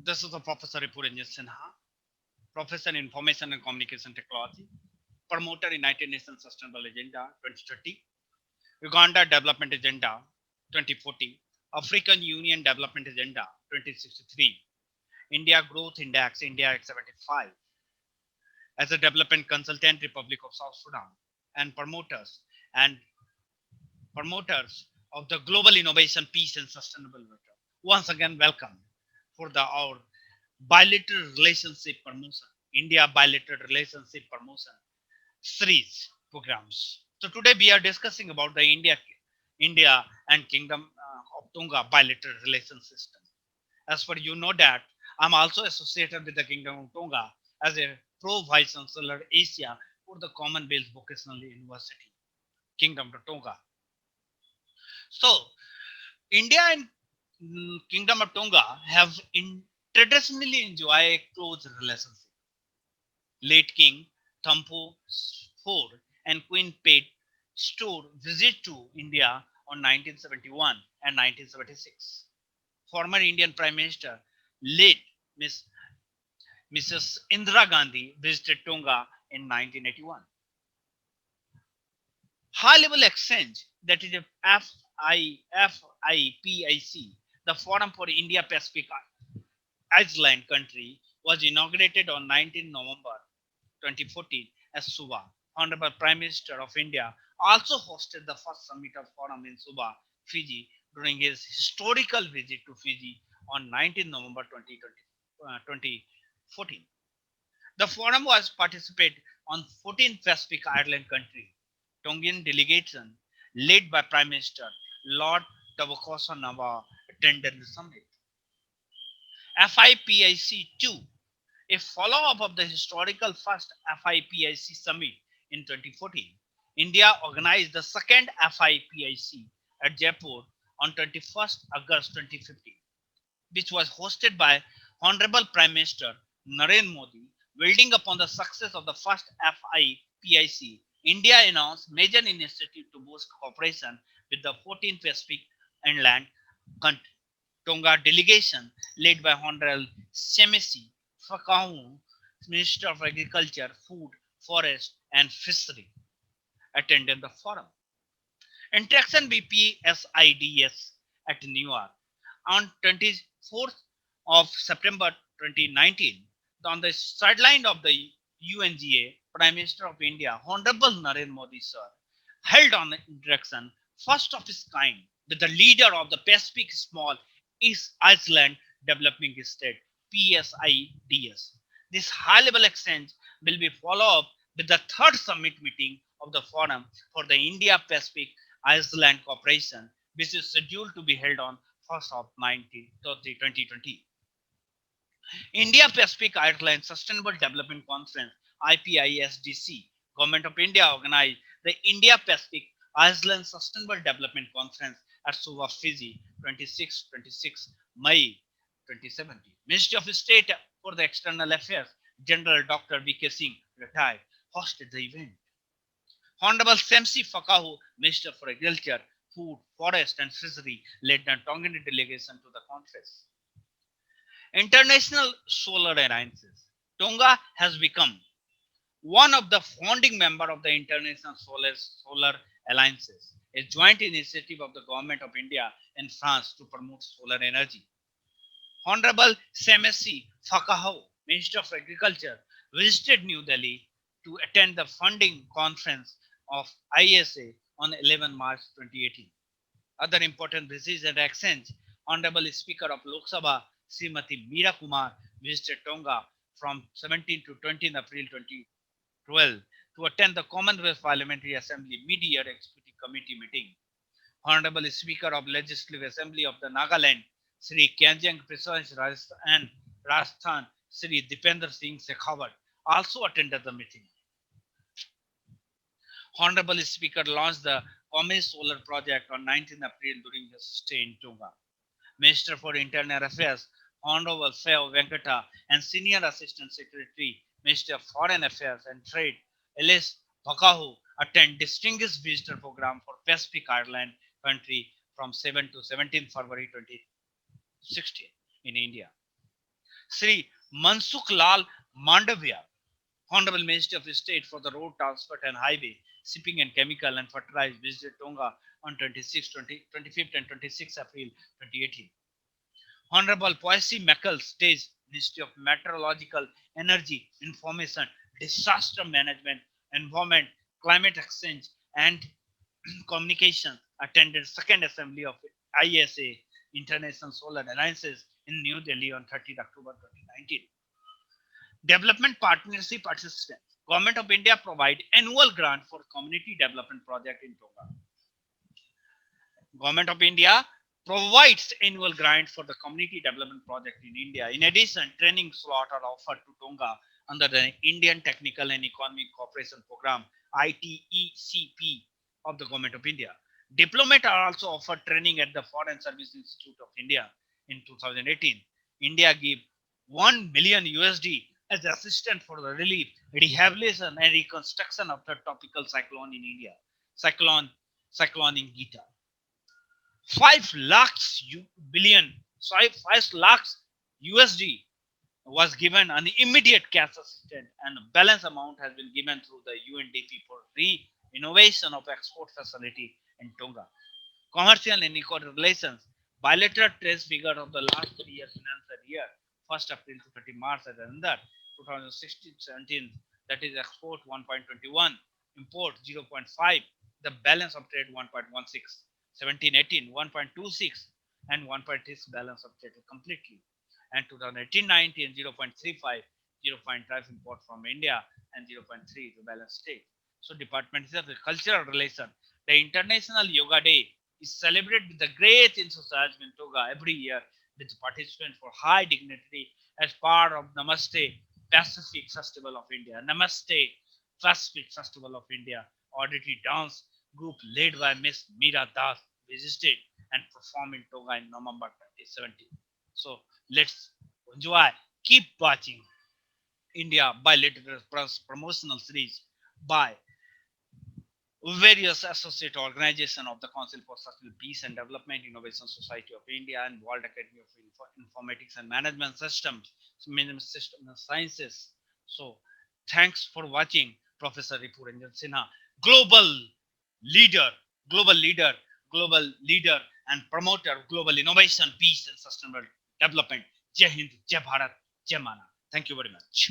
This is the Professor Ripuranjan Sinha, Professor in Information and Communication Technology, promoter in United Nations Sustainable Agenda 2030, Uganda Development Agenda 2040, African Union Development Agenda 2063, India Growth Index India at 75, as a development consultant Republic of South Sudan, and and promoters of the global innovation, peace, and sustainable future. Once again, welcome for the our bilateral relationship promotion, India bilateral relationship promotion series programs. So today we are discussing about the India and Kingdom of Tonga bilateral relation system. As for you know that I'm also associated with the Kingdom of Tonga as a pro vice chancellor Asia for the Commonwealth Vocational University, Kingdom of Tonga. So India and Kingdom of Tonga have traditionally enjoyed a close relationship. Late King Thampo IV and Queen paid store visit to India on 1971 and 1976. Former Indian Prime Minister late Miss Mrs. Indira Gandhi visited Tonga in 1981. High level exchange, that is a FIPIC, the Forum for India Pacific Island country, was inaugurated on 19 November 2014 as Suva. Honorable Prime Minister of India also hosted the first summit of forum in Suva, Fiji, during his historical visit to Fiji on 19 November 2014. The forum was participated on 14 Pacific Island countries. Tongan delegation led by Prime Minister Lord Tabokosa Nava attended the summit. FIPIC 2, a follow-up of the historical first FIPIC summit in 2014. India organized the second FIPIC at Jaipur on 21st August 2015, which was hosted by Honorable Prime Minister Narendra Modi. Building upon the success of the first FIPIC, India announced major initiatives to boost cooperation with the 14 Pacific inland countries. Tonga delegation led by Honorable Semesi Fakahu, Minister of Agriculture, Food, Forest and Fishery, attended the forum. Interaction BPSIDS at New York on 24th of September 2019. On the sideline of the UNGA, Prime Minister of India, Honorable Narendra Modi sir, held on interaction first of its kind with the leader of the Pacific Small East Iceland Developing State PSIDS. This high level exchange will be followed up with the third summit meeting of the Forum for the India Pacific Iceland Cooperation, which is scheduled to be held on 1st of 2020. India Pacific Iceland Sustainable Development Conference IPISDC. Government of India organized the India Pacific Iceland Sustainable Development Conference at Suva, Fiji, 26 May 2017. Ministry of State for the External Affairs, General Dr. V.K. Singh, retired, hosted the event. Honorable Semsi Fakahu, Minister for Agriculture, Food, Forest and Fishery, led the Tongan delegation to the conference. International Solar Alliances. Tonga has become one of the founding members of the International Solar Alliances, a joint initiative of the Government of India and France to promote solar energy. Honorable Semesi Fakaho, Minister of Agriculture, visited New Delhi to attend the funding conference of ISA on 11 March 2018. Other important visits and exchange. Honorable Speaker of Lok Sabha, Srimati Meera Kumar, visited Tonga from 17 to 20 April 2012 to attend the Commonwealth Parliamentary Assembly Mid-Year Executive Committee meeting. Honorable Speaker of Legislative Assembly of the Nagaland, Sri Kyanjang Prasad and Rajasthan, Sri Dipender Singh Shekhawat, also attended the meeting. Honorable Speaker launched the Komes Solar Project on 19 April during his stay in Tonga. Minister for Internal Affairs, Honorable Feo Venkata, and Senior Assistant Secretary, Minister of Foreign Affairs and Trade, Elias Bakahu, attend Distinguished Visitor Program for Pacific Island country from 7 to 17 February 2016 in India. Sri Mansukh Lal Mandavia, Honorable Minister of State for the Road Transport and Highway, Shipping and Chemical and Fertilizer, visited Tonga on 25th and 26th April 2018. Honorable Poissy Mackle, State Ministry of Meteorological, Energy, Information, Disaster Management, Environment, Climate Exchange, and Communication, attended Second Assembly of ISA, International Solar Alliances, in New Delhi on 30th October 2019. Development Partnership Assistance. Government of India provide annual grant for community development project in Tonga. Government of India provides annual grant for the community development project in India. In addition, training slots are offered to Tonga under the Indian Technical and Economic Cooperation Program (ITECP) of the Government of India. Diplomats are also offered training at the Foreign Service Institute of India. In 2018, India gave 1 million USD as assistance for the relief, rehabilitation, and reconstruction of the tropical cyclone in India, cyclone in Gita. 5 lakhs billion, sorry, 5 lakhs USD was given an immediate cash assistance, and a balance amount has been given through the UNDP for re-innovation of export facility in Tonga. Commercial and economic relations. Bilateral trade figure of the last 3 year financial year, 1st April to 30 March, as another 2016-17, that is export 1.21, import 0.5, the balance of trade 1.16, 17-18 1.26, and 1.6 balance of trade completely, and 2018-19 0.35, 0.5 import from India, and 0.3 to balance trade. So Department of Cultural Relation. The International Yoga Day is celebrated with the great enthusiasm in Toga every year, with participants for high dignity as part of Namaste Pacific Festival of India. Namaste Pacific Festival of India auditory dance group led by Miss Meera Das visited and performed in Toga in November 2017. So let's enjoy, keep watching India Bilateral promotional series by various associate organizations of the Council for Sustainable Peace and Development, Innovation Society of India, and World Academy of Informatics and Management Systems, System and Sciences. So, thanks for watching, Professor Ripu Ranjan Sinha, global leader, global leader, global leader, and promoter of global innovation, peace, and sustainable development. Jai Hind, Jai Bharat, Jai Mana. Thank you very much.